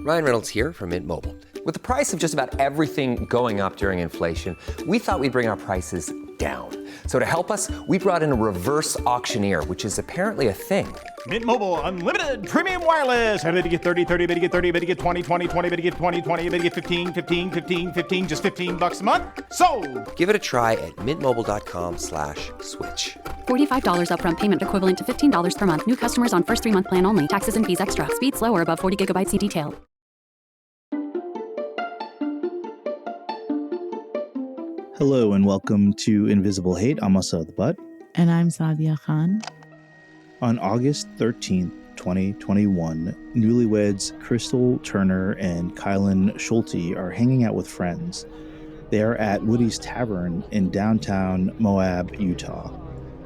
Ryan Reynolds here from Mint Mobile. With the price of just about everything going up during inflation, we thought we'd bring our prices down. So to help us, we brought in a reverse auctioneer, which is apparently a thing. Mint Mobile Unlimited Premium Wireless. How to get 30, 30, bit to get 30, bit to get 20, 20, 20, bit to get 20, 20, bit to get 15, 15, 15, 15, just $15 a month? Sold! Give it a try at mintmobile.com/switch. $45 upfront payment equivalent to $15 per month. New customers on first 3-month plan only. Taxes and fees extra. Speed slower above 40 gigabytes detailed. Hello and welcome to Invisible Hate. I'm Asad the Butt. And I'm Saadia Khan. On August 13th, 2021, newlyweds Crystal Turner and Kylen Schulte are hanging out with friends. They are at Woody's Tavern in downtown Moab, Utah.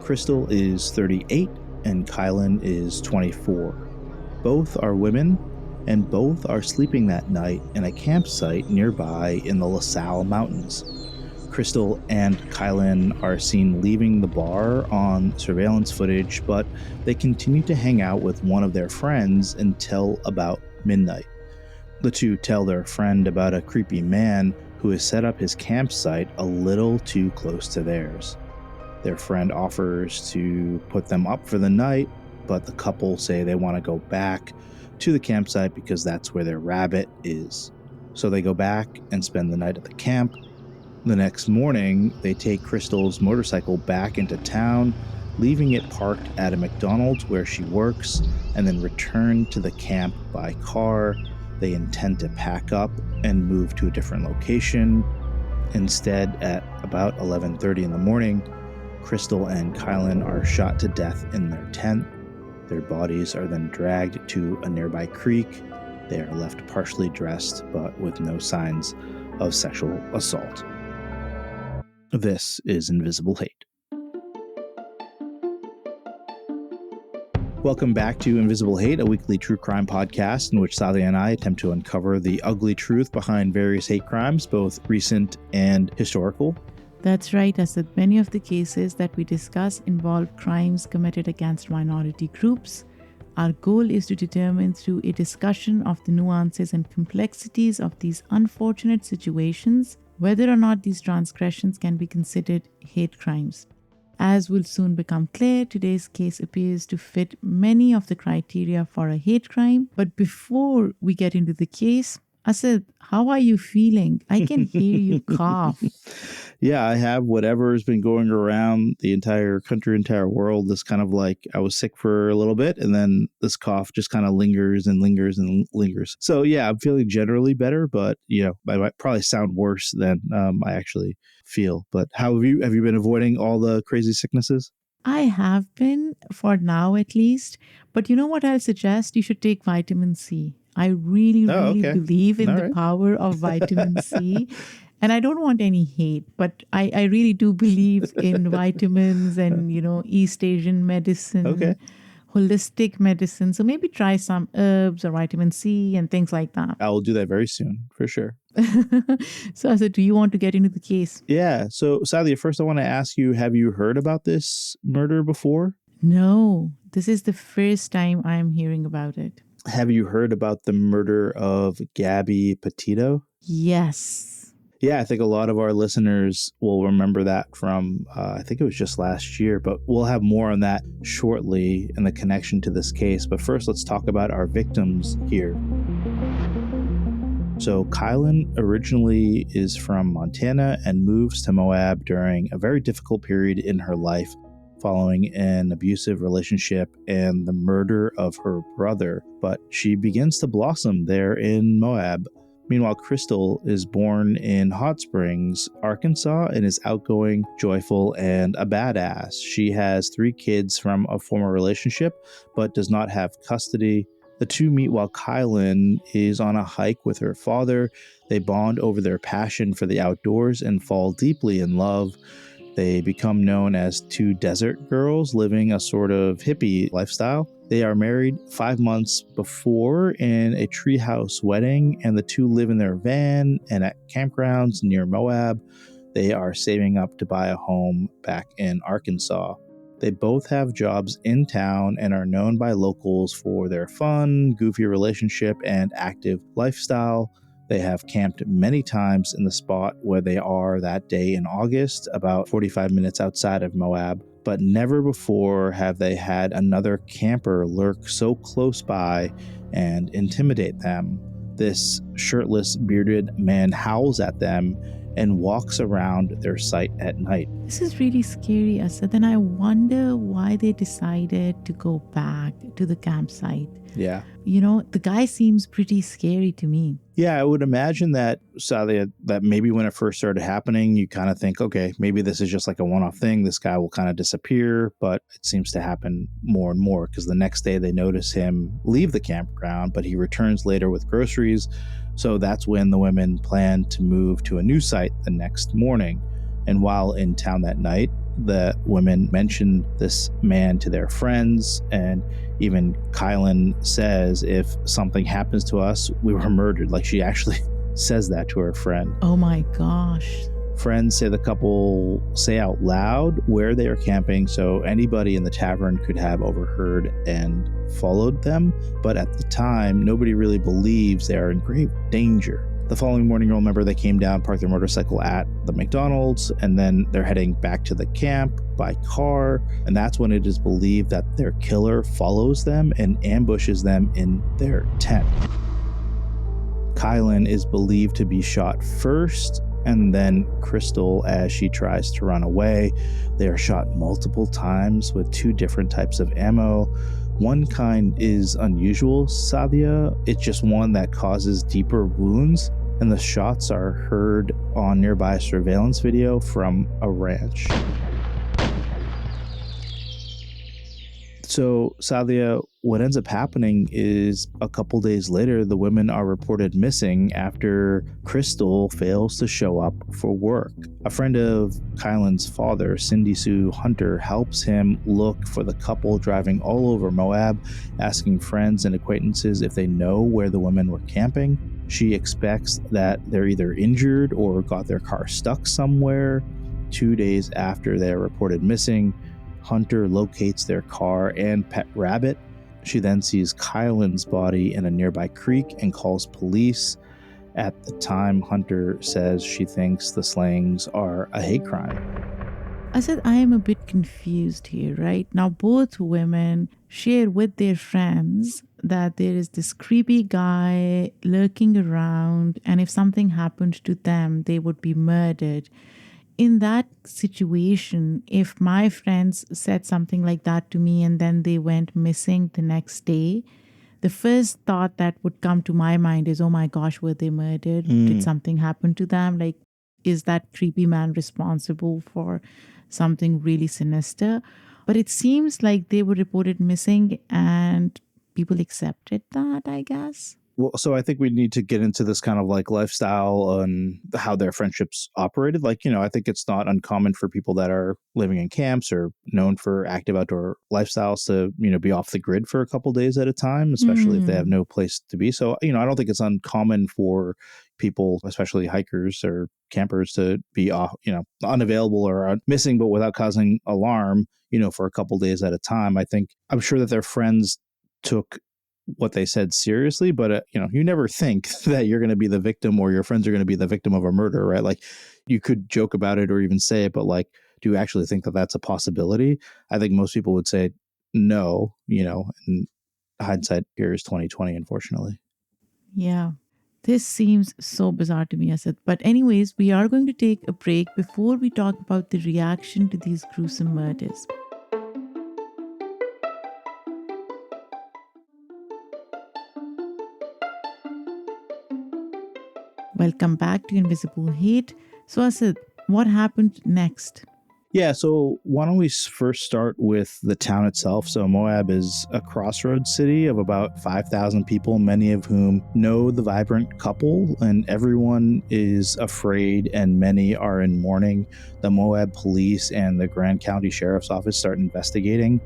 Crystal is 38 and Kylen is 24. Both are women and both are sleeping that night in a campsite nearby in the LaSalle Mountains. Crystal and Kylen are seen leaving the bar on surveillance footage, but they continue to hang out with one of their friends until about midnight. The two tell their friend about a creepy man who has set up his campsite a little too close to theirs. Their friend offers to put them up for the night, but the couple say they want to go back to the campsite because that's where their rabbit is. So they go back and spend the night at the camp. The next morning, they take Crystal's motorcycle back into town, leaving it parked at a McDonald's where she works, and then return to the camp by car. They intend to pack up and move to a different location. Instead, at about 11:30 in the morning, Crystal and Kylen are shot to death in their tent. Their bodies are then dragged to a nearby creek. They are left partially dressed, but with no signs of sexual assault. This is Invisible Hate. Welcome back to Invisible Hate, a weekly true crime podcast in which Saadia and I attempt to uncover the ugly truth behind various hate crimes, both recent and historical. That's right, Asad. Many of the cases that we discuss involve crimes committed against minority groups. Our goal is to determine through a discussion of the nuances and complexities of these unfortunate situations whether or not these transgressions can be considered hate crimes. As will soon become clear, today's case appears to fit many of the criteria for a hate crime. But before we get into the case, Asad, how are you feeling? I can hear you cough. Yeah, I have whatever has been going around the entire country, entire world. This kind of like I was sick for a little bit and then this cough just kind of lingers and lingers and lingers. So yeah, I'm feeling generally better, but I might probably sound worse than I actually feel. But how have you been avoiding all the crazy sicknesses? I have been, for now at least. But you know what I'll suggest? You should take vitamin C. I really believe in the power of vitamin C. And I don't want any hate, but I really do believe in vitamins and, East Asian medicine, holistic medicine. So maybe try some herbs or vitamin C and things like that. I will do that very soon, for sure. So I said, do you want to get into the case? Yeah. So Saadia, first I want to ask you, have you heard about this murder before? No, this is the first time I'm hearing about it. Have you heard about the murder of Gabby Petito? Yes. Yeah, I think a lot of our listeners will remember that from, I think it was just last year, but we'll have more on that shortly in the connection to this case. But first, let's talk about our victims here. So Kylen originally is from Montana and moves to Moab during a very difficult period in her life following an abusive relationship and the murder of her brother. But she begins to blossom there in Moab. Meanwhile, Crystal is born in Hot Springs, Arkansas, and is outgoing, joyful, and a badass. She has 3 kids from a former relationship, but does not have custody. The two meet while Kylen is on a hike with her father. They bond over their passion for the outdoors and fall deeply in love. They become known as 2 desert girls living a sort of hippie lifestyle. They are married 5 months before in a treehouse wedding, and the two live in their van and at campgrounds near Moab. They are saving up to buy a home back in Arkansas. They both have jobs in town and are known by locals for their fun, goofy relationship, and active lifestyle. They have camped many times in the spot where they are that day in August, about 45 minutes outside of Moab, but never before have they had another camper lurk so close by and intimidate them. This shirtless, bearded man howls at them and walks around their site at night. This is really scary, Asad, and I wonder why they decided to go back to the campsite. Yeah. You know, the guy seems pretty scary to me. Yeah, I would imagine that, Saadia, that maybe when it first started happening, you kind of think, okay, maybe this is just like a one-off thing. This guy will kind of disappear, but it seems to happen more and more because the next day they notice him leave the campground, but he returns later with groceries. So that's when the women plan to move to a new site the next morning. And while in town that night, the women mention this man to their friends, and even Kylen says, if something happens to us, we were murdered. Like, she actually says that to her friend. Oh my gosh. Friends say the couple say out loud where they are camping, so anybody in the tavern could have overheard and followed them. But at the time, nobody really believes they are in grave danger. The following morning, you'll remember they came down, parked their motorcycle at the McDonald's, and then they're heading back to the camp by car. And that's when it is believed that their killer follows them and ambushes them in their tent. Kylen is believed to be shot first, and then Crystal as she tries to run away. They are shot multiple times with 2 different types of ammo. One kind is unusual, Saadia. It's just one that causes deeper wounds, and the shots are heard on nearby surveillance video from a ranch. So, Saadia, what ends up happening is a couple days later, the women are reported missing after Crystal fails to show up for work. A friend of Kylen's father, Cindy Sue Hunter, helps him look for the couple driving all over Moab, asking friends and acquaintances if they know where the women were camping. She expects that they're either injured or got their car stuck somewhere. 2 days after they're reported missing, Hunter locates their car and pet rabbit. She then sees Kylen's body in a nearby creek and calls police. At the time, Hunter says she thinks the slayings are a hate crime. I said, I am a bit confused here, right? Now, both women share with their friends that there is this creepy guy lurking around, and if something happened to them, they would be murdered. In that situation, if my friends said something like that to me and then they went missing the next day, the first thought that would come to my mind is, oh my gosh, were they murdered? Did something happen to them? Like, is that creepy man responsible for something really sinister? But it seems like they were reported missing and people accepted that, I guess. Well, so I think we need to get into this kind of like lifestyle and how their friendships operated. Like, you know, I think it's not uncommon for people that are living in camps or known for active outdoor lifestyles to, you know, be off the grid for a couple days at a time, especially if they have no place to be. So, you know, I don't think it's uncommon for people, especially hikers or campers, to be off, you know, unavailable or missing, but without causing alarm, you know, for a couple days at a time. I'm sure that their friends took what they said seriously, but you know, you never think that you're going to be the victim or your friends are going to be the victim of a murder, right? Like, you could joke about it or even say it, but like, do you actually think that that's a possibility? I think most people would say no, you know, and hindsight here is 2020, unfortunately. Yeah. This seems so bizarre to me, Asad. But anyways, we are going to take a break before we talk about the reaction to these gruesome murders. Welcome back to Invisible Hate. So, Asad, what happened next? Yeah, so why don't we first start with the town itself? So Moab is a crossroads city of about 5,000 people, many of whom know the vibrant couple, and everyone is afraid and many are in mourning. The Moab police and the Grand County Sheriff's Office start investigating.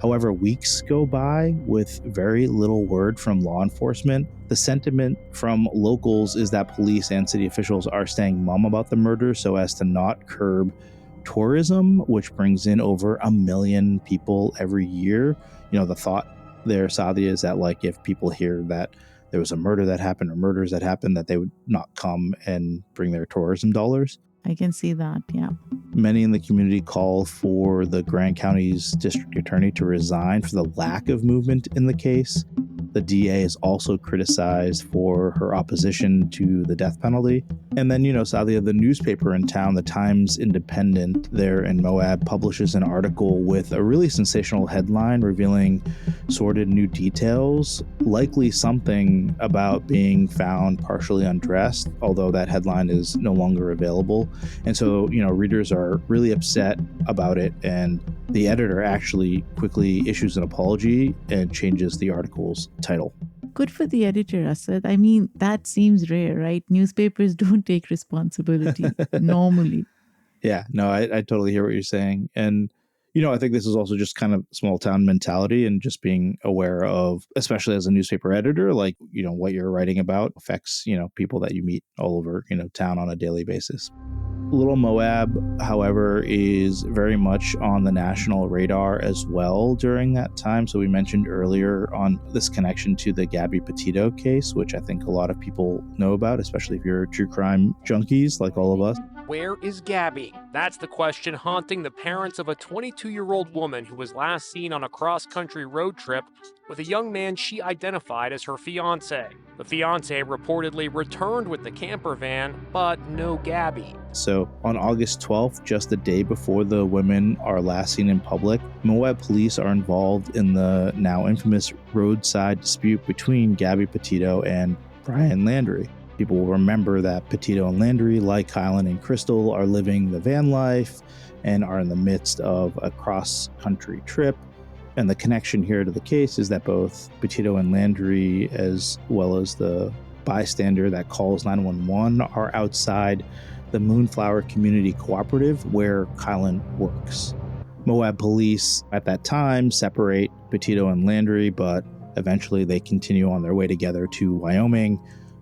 However, weeks go by with very little word from law enforcement. The sentiment from locals is that police and city officials are staying mum about the murder so as to not curb tourism, which brings in over 1 million people every year. The thought there, Saadia, is that like if people hear that there was a murder that happened or murders that happened, that they would not come and bring their tourism dollars. I can see that, yeah. Many in the community call for the Grand County's district attorney to resign for the lack of movement in the case. The DA is also criticized for her opposition to the death penalty. And then, Saadia, the newspaper in town, the Times Independent there in Moab, publishes an article with a really sensational headline revealing sordid new details, likely something about being found partially undressed, although that headline is no longer available. And so, readers are really upset about it. And the editor actually quickly issues an apology and changes the article's title. Good for the editor, Asad. I mean, that seems rare, right? Newspapers don't take responsibility normally. Yeah, no, I totally hear what you're saying. And, I think this is also just kind of small town mentality and just being aware of, especially as a newspaper editor, like, what you're writing about affects, people that you meet all over, town on a daily basis. Little Moab, however, is very much on the national radar as well during that time. So we mentioned earlier on this connection to the Gabby Petito case, which I think a lot of people know about, especially if you're true crime junkies like all of us. Where is Gabby? That's the question haunting the parents of a 22-year-old woman who was last seen on a cross-country road trip with a young man she identified as her fiancé. The fiancé reportedly returned with the camper van, but no Gabby. So on August 12th, just the day before the women are last seen in public, Moab police are involved in the now infamous roadside dispute between Gabby Petito and Brian Landry. People will remember that Petito and Landry, like Kylen and Crystal, are living the van life and are in the midst of a cross-country trip. And the connection here to the case is that both Petito and Landry, as well as the bystander that calls 911, are outside the Moonflower Community Cooperative where Kylen works. Moab police at that time separate Petito and Landry, but eventually they continue on their way together to Wyoming.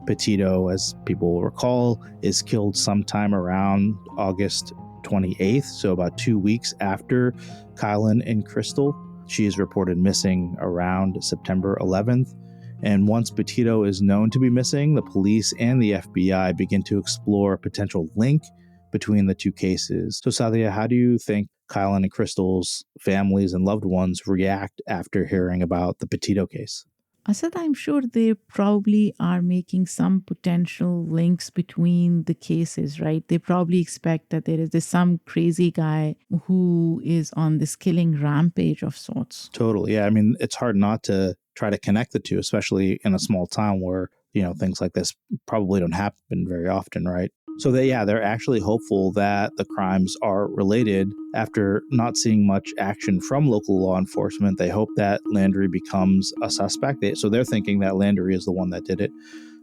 Petito, as people will recall, is killed sometime around August 28th, so about 2 weeks after Kylen and Crystal. She is reported missing around September 11th. And once Petito is known to be missing, the police and the FBI begin to explore a potential link between the two cases. So, Saadia, how do you think Kylen and Crystal's families and loved ones react after hearing about the Petito case? Asad, I'm sure they probably are making some potential links between the cases, right? They probably expect that there is some crazy guy who is on this killing rampage of sorts. Totally. Yeah. I mean, it's hard not to try to connect the two, especially in a small town where, things like this probably don't happen very often, right? So they're actually hopeful that the crimes are related. After not seeing much action from local law enforcement, they hope that Landry becomes a suspect. So they're thinking that Landry is the one that did it.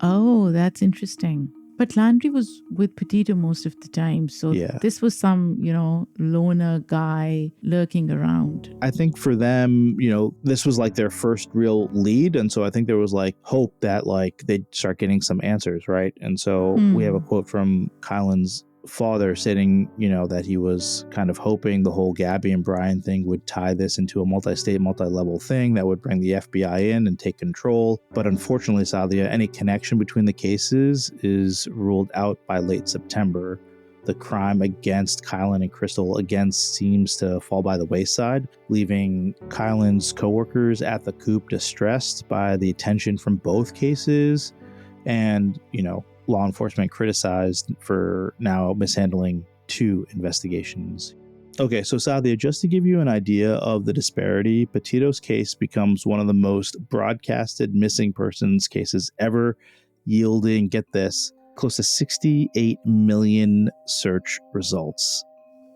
Oh, that's interesting. But Landry was with Petito most of the time. So This was some, loner guy lurking around. I think for them, this was like their first real lead. And so I think there was like hope that like they'd start getting some answers, right? And so we have a quote from Kylen's father stating, that he was kind of hoping the whole Gabby and Brian thing would tie this into a multi-state, multi-level thing that would bring the FBI in and take control. But unfortunately, Saadia, any connection between the cases is ruled out by late September. The crime against Kylen and Crystal again seems to fall by the wayside, leaving Kylen's coworkers at the coop distressed by the attention from both cases and, law enforcement criticized for now mishandling 2 investigations. Okay, so Saadia, just to give you an idea of the disparity, Petito's case becomes one of the most broadcasted missing persons cases ever, yielding, get this, close to 68 million search results.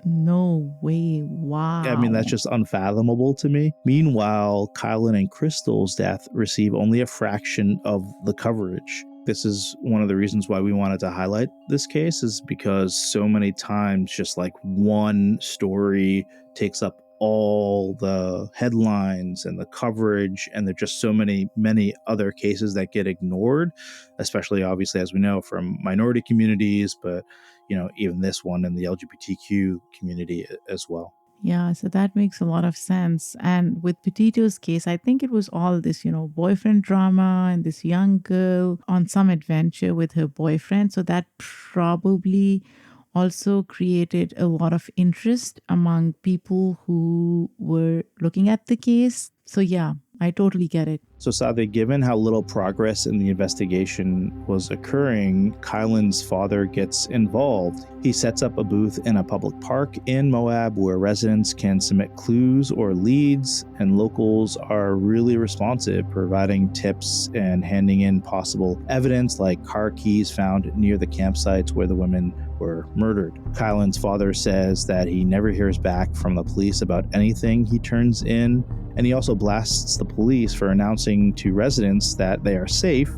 No way. Wow. I mean, that's just unfathomable to me. Meanwhile, Kylen and Crystal's death receive only a fraction of the coverage. This is one of the reasons why we wanted to highlight this case, is because so many times just like one story takes up all the headlines and the coverage, and there are just so many other cases that get ignored, especially obviously, as we know, from minority communities, but even this one in the LGBTQ community as well. Yeah, so that makes a lot of sense. And with Petito's case, I think it was all this, boyfriend drama and this young girl on some adventure with her boyfriend. So that probably also created a lot of interest among people who were looking at the case. So yeah, I totally get it. So Saadia, given how little progress in the investigation was occurring, Kylen's father gets involved. He sets up a booth in a public park in Moab where residents can submit clues or leads, and locals are really responsive, providing tips and handing in possible evidence like car keys found near the campsites where the women were murdered. Kylen's father says that he never hears back from the police about anything he turns in, and he also blasts the police for announcing to residents that they are safe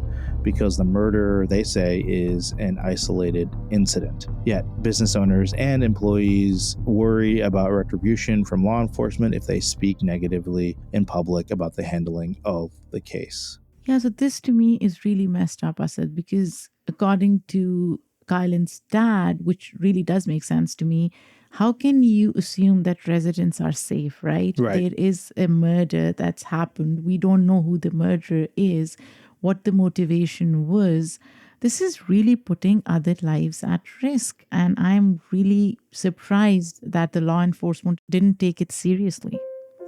because the murder, they say, is an isolated incident. Yet, business owners and employees worry about retribution from law enforcement if they speak negatively in public about the handling of the case. Yeah, so this to me is really messed up, Asad, because according to Kylen's dad, which really does make sense to me, how can you assume that residents are safe, right? There is a murder that's happened. We don't know who the murderer is, what the motivation was. This is really putting other lives at risk. And I'm really surprised that the law enforcement didn't take it seriously.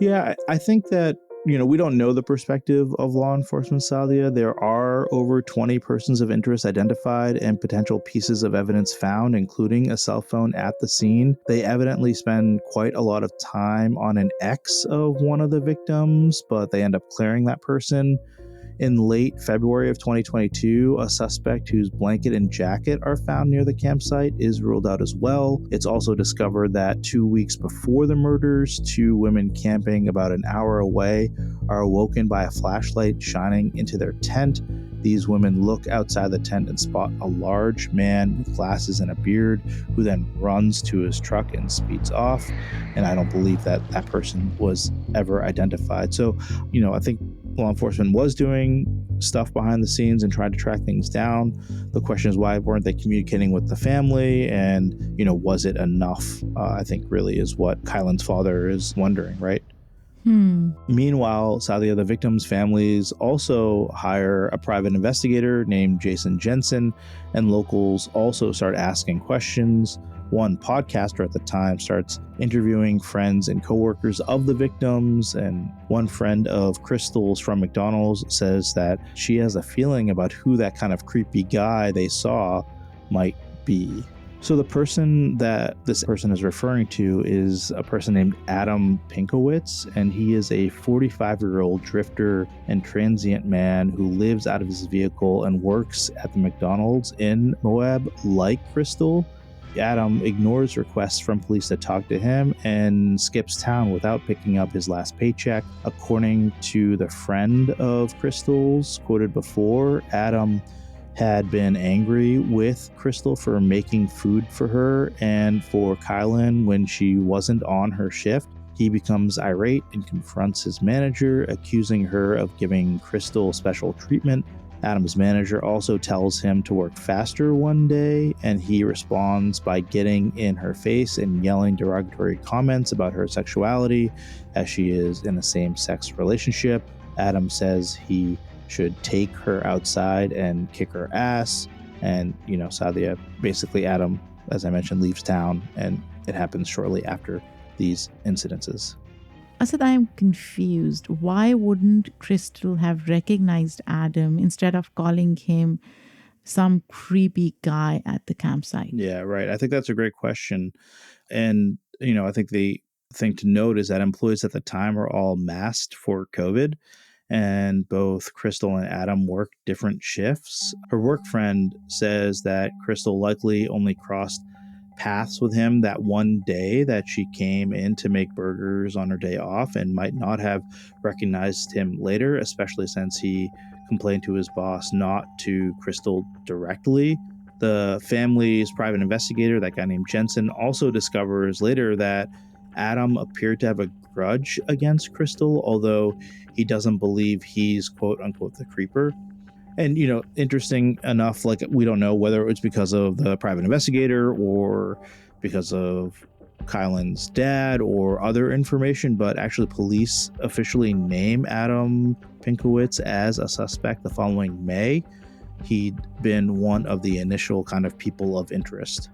Yeah, I think that we don't know the perspective of law enforcement, Saadia. There are over 20 persons of interest identified and potential pieces of evidence found, including a cell phone at the scene. They evidently spend quite a lot of time on an ex of one of the victims, but they end up clearing that person. In late February of 2022, a suspect whose blanket and jacket are found near the campsite is ruled out as well. It's also discovered that 2 weeks before the murders, 2 women camping about an hour away are awoken by a flashlight shining into their tent. These women look outside the tent and spot a large man with glasses and a beard who then runs to his truck and speeds off. And I don't believe that that person was ever identified. So, I think law enforcement was doing stuff behind the scenes and trying to track things down. The question is, why weren't they communicating with the family? And, was it enough? I think really is what Kylen's father is wondering, right? Meanwhile, Saadia, the victims' families also hire a private investigator named Jason Jensen, and locals also start asking questions. One podcaster at the time starts interviewing friends and coworkers of the victims, and one friend of Crystal's from McDonald's says that she has a feeling about who that kind of creepy guy they saw might be. So the person that this person is referring to is a person named Adam Pinkowitz, and he is a 45-year-old drifter and transient man who lives out of his vehicle and works at the McDonald's in Moab like Crystal. Adam ignores requests from police to talk to him and skips town without picking up his last paycheck. According to the friend of Crystal's quoted before, Adam had been angry with Crystal for making food for her and for Kylen when she wasn't on her shift. He becomes irate and confronts his manager, accusing her of giving Crystal special treatment. Adam's manager also tells him to work faster one day, and he responds by getting in her face and yelling derogatory comments about her sexuality as she is in a same-sex relationship. Adam says he should take her outside and kick her ass. And, Saadia, basically Adam, as I mentioned, leaves town, and it happens shortly after these incidences. Asad, I am confused. Why wouldn't Crystal have recognized Adam instead of calling him some creepy guy at the campsite? Yeah, right. I think that's a great question. And, I think the thing to note is that employees at the time were all masked for COVID, and both Crystal and Adam worked different shifts. Her work friend says that Crystal likely only crossed paths with him that one day that she came in to make burgers on her day off, and might not have recognized him later, especially since he complained to his boss not to Crystal directly. The family's private investigator, that guy named Jensen, also discovers later that Adam appeared to have a grudge against Crystal, although he doesn't believe he's quote unquote the creeper. And, interesting enough, like, we don't know whether it's because of the private investigator or because of Kylen's dad or other information, but actually police officially name Adam Pinkowitz as a suspect the following May. He'd been one of the initial kind of people of interest.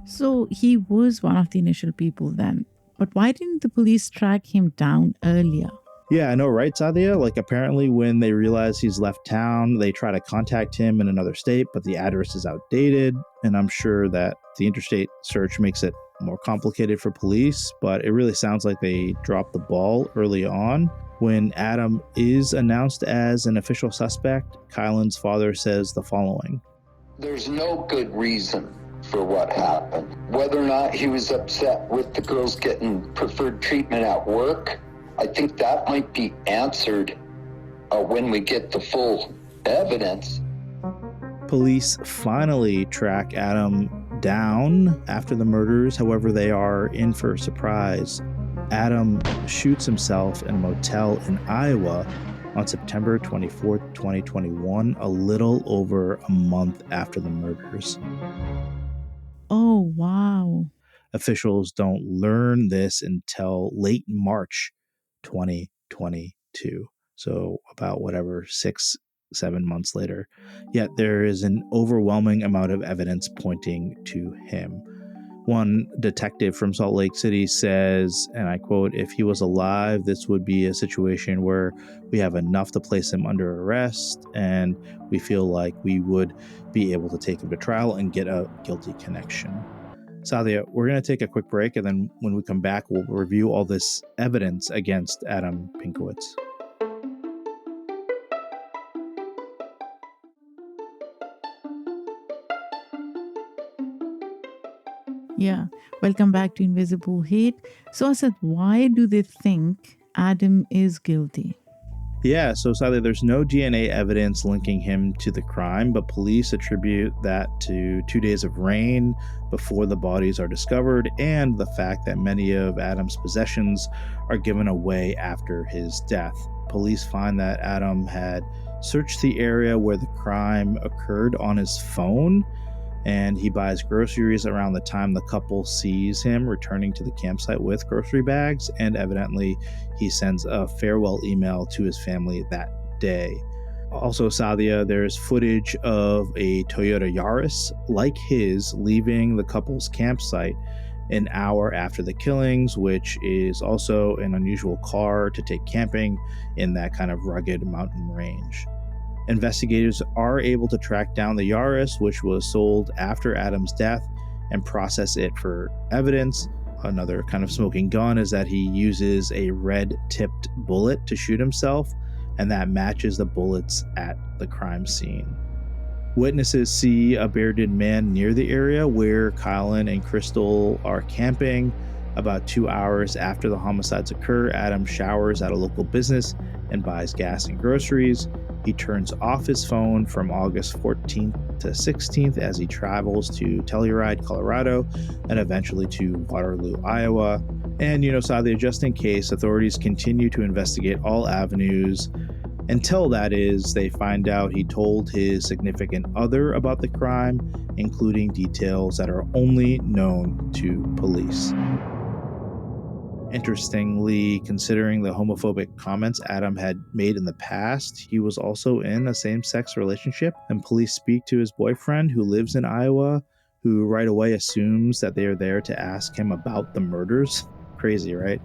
So he was one of the initial people then. But why didn't the police track him down earlier? Yeah, I know, right, Saadia? Like, apparently when they realize he's left town, they try to contact him in another state, but the address is outdated. And I'm sure that the interstate search makes it more complicated for police, but it really sounds like they dropped the ball early on. When Adam is announced as an official suspect, Kylen's father says the following. There's no good reason for what happened. Whether or not he was upset with the girls getting preferred treatment at work, I think that might be answered when we get the full evidence. Police finally track Adam down after the murders. However, they are in for a surprise. Adam shoots himself in a motel in Iowa on September 24th, 2021, a little over a month after the murders. Oh, wow. Officials don't learn this until late March 2022. So about 6-7 months later. Yet there is an overwhelming amount of evidence pointing to him. One detective from Salt Lake City says, and I quote, "If he was alive, this would be a situation where we have enough to place him under arrest, and we feel like we would be able to take him to trial and get a guilty connection." Saadia, we're going to take a quick break, and then when we come back, we'll review all this evidence against Adam Pinkowitz. Yeah. Welcome back to Invisible Hate. So, Asad, why do they think Adam is guilty? Yeah, so sadly, there's no DNA evidence linking him to the crime, but police attribute that to 2 days of rain before the bodies are discovered and the fact that many of Adam's possessions are given away after his death. Police find that Adam had searched the area where the crime occurred on his phone, and he buys groceries around the time the couple sees him returning to the campsite with grocery bags, and evidently he sends a farewell email to his family that day. Also, Saadia, there's footage of a Toyota Yaris like his leaving the couple's campsite an hour after the killings, which is also an unusual car to take camping in that kind of rugged mountain range. Investigators are able to track down the Yaris, which was sold after Adam's death, and process it for evidence. Another kind of smoking gun is that he uses a red-tipped bullet to shoot himself, and that matches the bullets at the crime scene. Witnesses see a bearded man near the area where Kylen and Crystal are camping. About 2 hours after the homicides occur, Adam showers at a local business and buys gas and groceries. He turns off his phone from August 14th to 16th as he travels to Telluride, Colorado, and eventually to Waterloo, Iowa. And, Saadia, just in case, authorities continue to investigate all avenues until, that is, they find out he told his significant other about the crime, including details that are only known to police. Interestingly, considering the homophobic comments Adam had made in the past, he was also in a same-sex relationship, and police speak to his boyfriend, who lives in Iowa, who right away assumes that they are there to ask him about the murders. Crazy, right?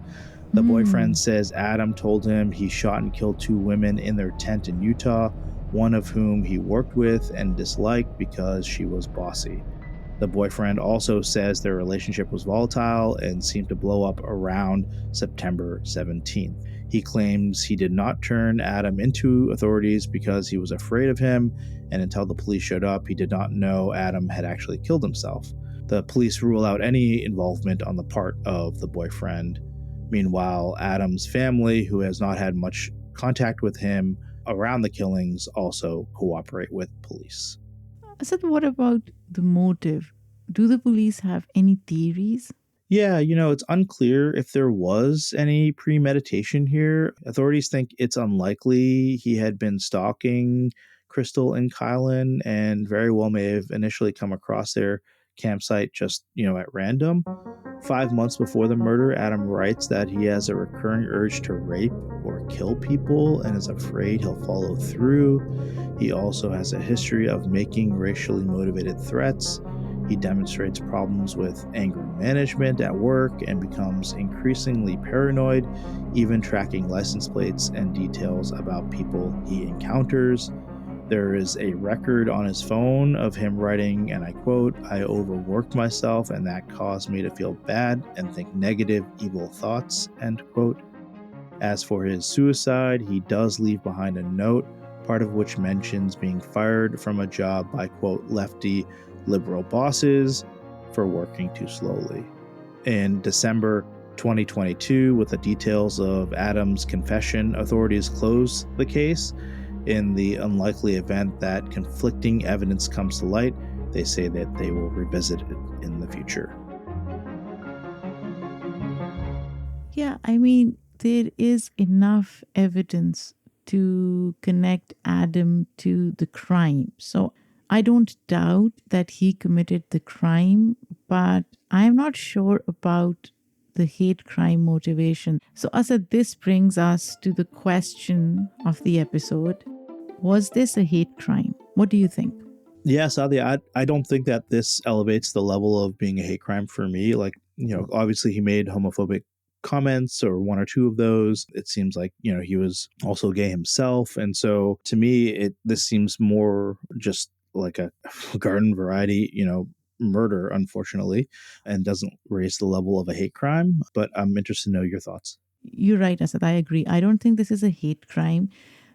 The boyfriend says Adam told him he shot and killed 2 women in their tent in Utah, one of whom he worked with and disliked because she was bossy. The boyfriend also says their relationship was volatile and seemed to blow up around September 17th. He claims he did not turn Adam into authorities because he was afraid of him, and until the police showed up, he did not know Adam had actually killed himself. The police rule out any involvement on the part of the boyfriend. Meanwhile, Adam's family, who has not had much contact with him around the killings, also cooperate with police. Asad, what about the motive? Do the police have any theories? Yeah, it's unclear if there was any premeditation here. Authorities think it's unlikely he had been stalking Crystal and Kylen and very well may have initially come across their campsite just, at random. 5 months before the murder, Adam writes that he has a recurring urge to rape or kill people and is afraid he'll follow through. He also has a history of making racially motivated threats. He demonstrates problems with anger management at work and becomes increasingly paranoid, even tracking license plates and details about people he encounters. There is a record on his phone of him writing, and I quote, "I overworked myself and that caused me to feel bad and think negative, evil thoughts," end quote. As for his suicide, he does leave behind a note, part of which mentions being fired from a job by, quote, lefty liberal bosses for working too slowly. In December 2022, with the details of Adam's confession, authorities closed the case. In the unlikely event that conflicting evidence comes to light, they say that they will revisit it in the future. Yeah, there is enough evidence to connect Adam to the crime. So I don't doubt that he committed the crime, but I'm not sure about the hate crime motivation. So, Asad, this brings us to the question of the episode. Was this a hate crime? What do you think? Yeah, Saadia, I don't think that this elevates the level of being a hate crime for me. Obviously he made homophobic comments or one or two of those. It seems like, he was also gay himself. And so to me, this seems more just like a garden variety, murder, unfortunately, and doesn't raise the level of a hate crime. But I'm interested to know your thoughts. You're right, Asad. I agree. I don't think this is a hate crime.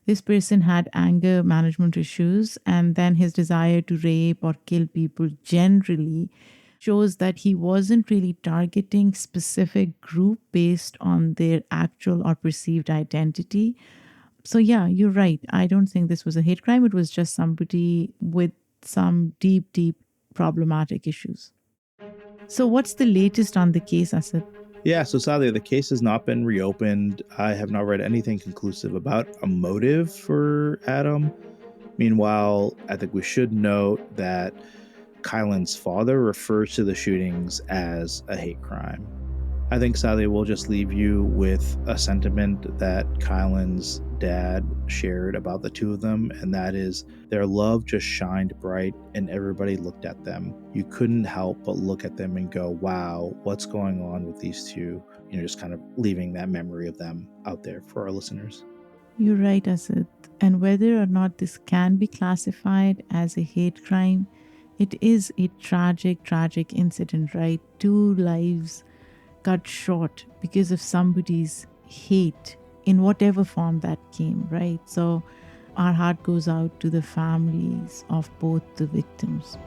This person had anger management issues, and then his desire to rape or kill people generally shows that he wasn't really targeting specific group based on their actual or perceived identity. So yeah, you're right. I don't think this was a hate crime. It was just somebody with some deep, deep problematic issues. So what's the latest on the case, Asad? Yeah, so Saadia, the case has not been reopened. I have not read anything conclusive about a motive for Adam. Meanwhile, I think we should note that Kylen's father refers to the shootings as a hate crime. I think, Saadia, we'll just leave you with a sentiment that Kylen's dad shared about the two of them, and that is their love just shined bright and everybody looked at them. You couldn't help but look at them and go, wow, what's going on with these two? Just kind of leaving that memory of them out there for our listeners. You're right, Asad. And whether or not this can be classified as a hate crime, it is a tragic, tragic incident, right? 2 lives cut short because of somebody's hate in whatever form that came, right? So our heart goes out to the families of both the victims.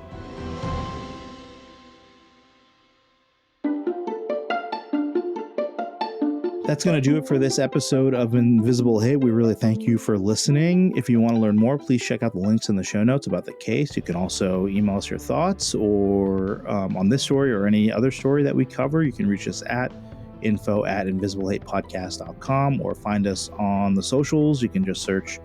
That's going to do it for this episode of Invisible Hate. We really thank you for listening. If you want to learn more, please check out the links in the show notes about the case. You can also email us your thoughts or on this story or any other story that we cover. You can reach us at info@invisiblehatepodcast.com or find us on the socials. You can just search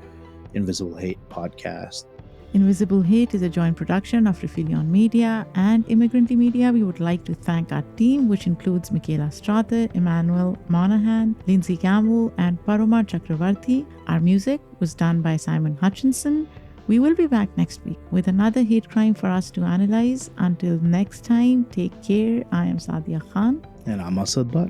Invisible Hate Podcast. Invisible Hate is a joint production of Refilion Media and Immigrantly Media. We would like to thank our team, which includes Michaela Strother, Emmanuel Monahan, Lindsay Campbell, and Paromar Chakravarti. Our music was done by Simon Hutchinson. We will be back next week with another hate crime for us to analyze. Until next time, take care. I am Saadia Khan. And I'm Asad Butt.